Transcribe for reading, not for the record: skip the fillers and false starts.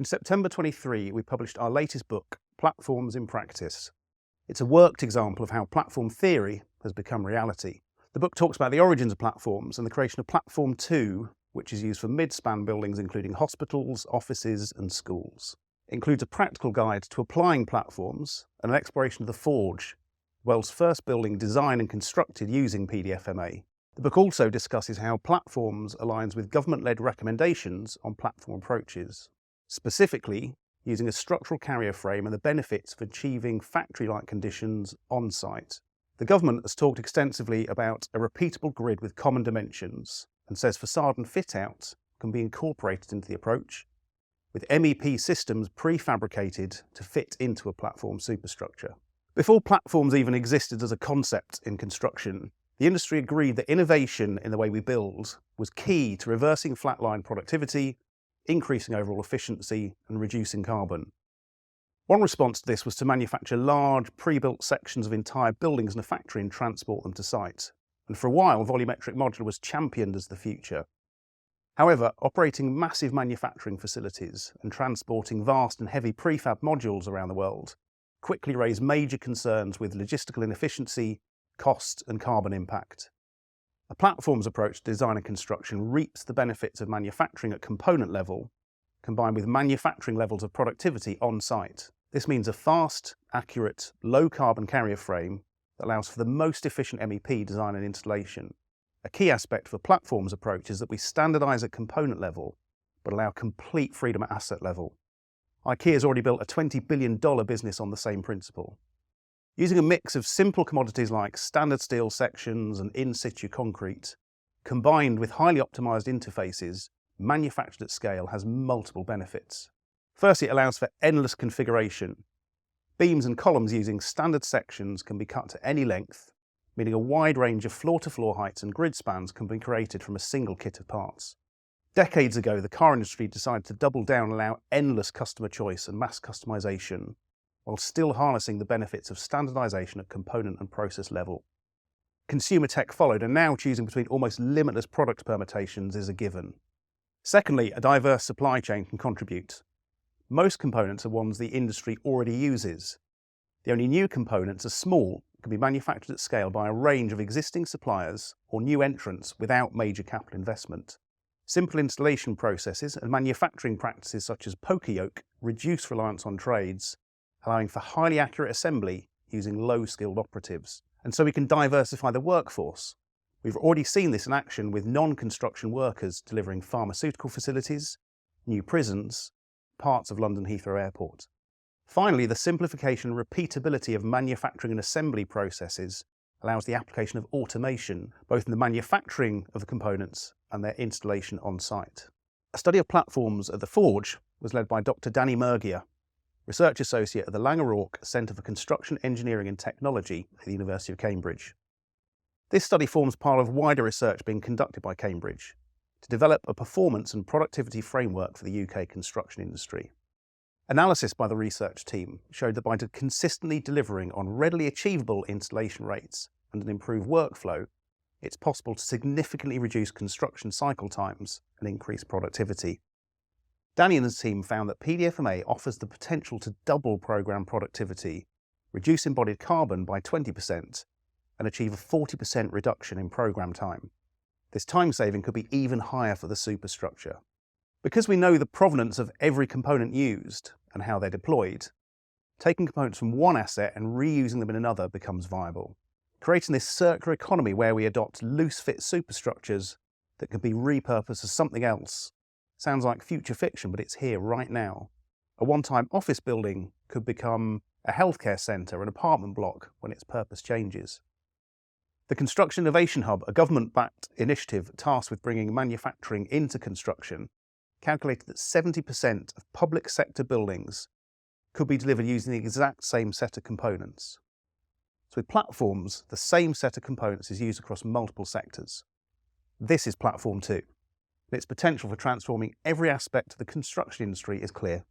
September 23, we published our latest book, Platforms in Practice. It's a worked example of how platform theory has become reality. The book talks about the origins of platforms and the creation of Platform 2, which is used for mid-span buildings including hospitals, offices and schools. It includes a practical guide to applying platforms and an exploration of the Forge, the world's first building designed and constructed using P-DfMA. The book also discusses how platforms aligns with government-led recommendations on platform approaches, specifically using a structural carrier frame and the benefits of achieving factory-like conditions on-site. The government has talked extensively about a repeatable grid with common dimensions and says facade and fit-out can be incorporated into the approach, with MEP systems prefabricated to fit into a platform superstructure. Before platforms even existed as a concept in construction, the industry agreed that innovation in the way we build was key to reversing flatline productivity, increasing overall efficiency and reducing carbon. One response to this was to manufacture large pre-built sections of entire buildings in a factory and transport them to site. And for a while, volumetric modular was championed as the future. However, operating massive manufacturing facilities and transporting vast and heavy prefab modules around the world quickly raised major concerns with logistical inefficiency, cost and carbon impact. A platforms approach to design and construction reaps the benefits of manufacturing at component level, combined with manufacturing levels of productivity on site. This means a fast, accurate, low carbon carrier frame that allows for the most efficient MEP design and installation. A key aspect of a platforms approach is that we standardise at component level, but allow complete freedom at asset level. IKEA has already built a $20 billion business on the same principle. Using a mix of simple commodities like standard steel sections and in-situ concrete, combined with highly optimised interfaces, manufactured at scale has multiple benefits. Firstly, it allows for endless configuration. Beams and columns using standard sections can be cut to any length, meaning a wide range of floor-to-floor heights and grid spans can be created from a single kit of parts. Decades ago, the car industry decided to double down and allow endless customer choice and mass customisation, while still harnessing the benefits of standardisation at component and process level. Consumer tech followed, and now choosing between almost limitless product permutations is a given. Secondly, a diverse supply chain can contribute. Most components are ones the industry already uses. The only new components are small, can be manufactured at scale by a range of existing suppliers or new entrants without major capital investment. Simple installation processes and manufacturing practices such as poker yoke reduce reliance on trades, allowing for highly accurate assembly using low-skilled operatives. And so we can diversify the workforce. We've already seen this in action with non-construction workers delivering pharmaceutical facilities, new prisons, parts of London Heathrow Airport. Finally, the simplification and repeatability of manufacturing and assembly processes allows the application of automation, both in the manufacturing of the components and their installation on site. A study of platforms at the Forge was led by Dr. Danny Murguia, Research Associate at the Laing O'Rourke Centre for Construction Engineering and Technology at the University of Cambridge. This study forms part of wider research being conducted by Cambridge to develop a performance and productivity framework for the UK construction industry. Analysis by the research team showed that by consistently delivering on readily achievable installation rates and an improved workflow, it's possible to significantly reduce construction cycle times and increase productivity. Danny and his team found that P-DfMA offers the potential to double programme productivity, reduce embodied carbon by 20%, and achieve a 40% reduction in programme time. This time saving could be even higher for the superstructure. Because we know the provenance of every component used and how they're deployed, taking components from one asset and reusing them in another becomes viable, creating this circular economy where we adopt loose-fit superstructures that can be repurposed as something else. Sounds like future fiction, but it's here right now. A one-time office building could become a healthcare centre, an apartment block when its purpose changes. The Construction Innovation Hub, a government-backed initiative tasked with bringing manufacturing into construction, calculated that 70% of public sector buildings could be delivered using the exact same set of components. So with platforms, the same set of components is used across multiple sectors. This is Platform 2. Its potential for transforming every aspect of the construction industry is clear.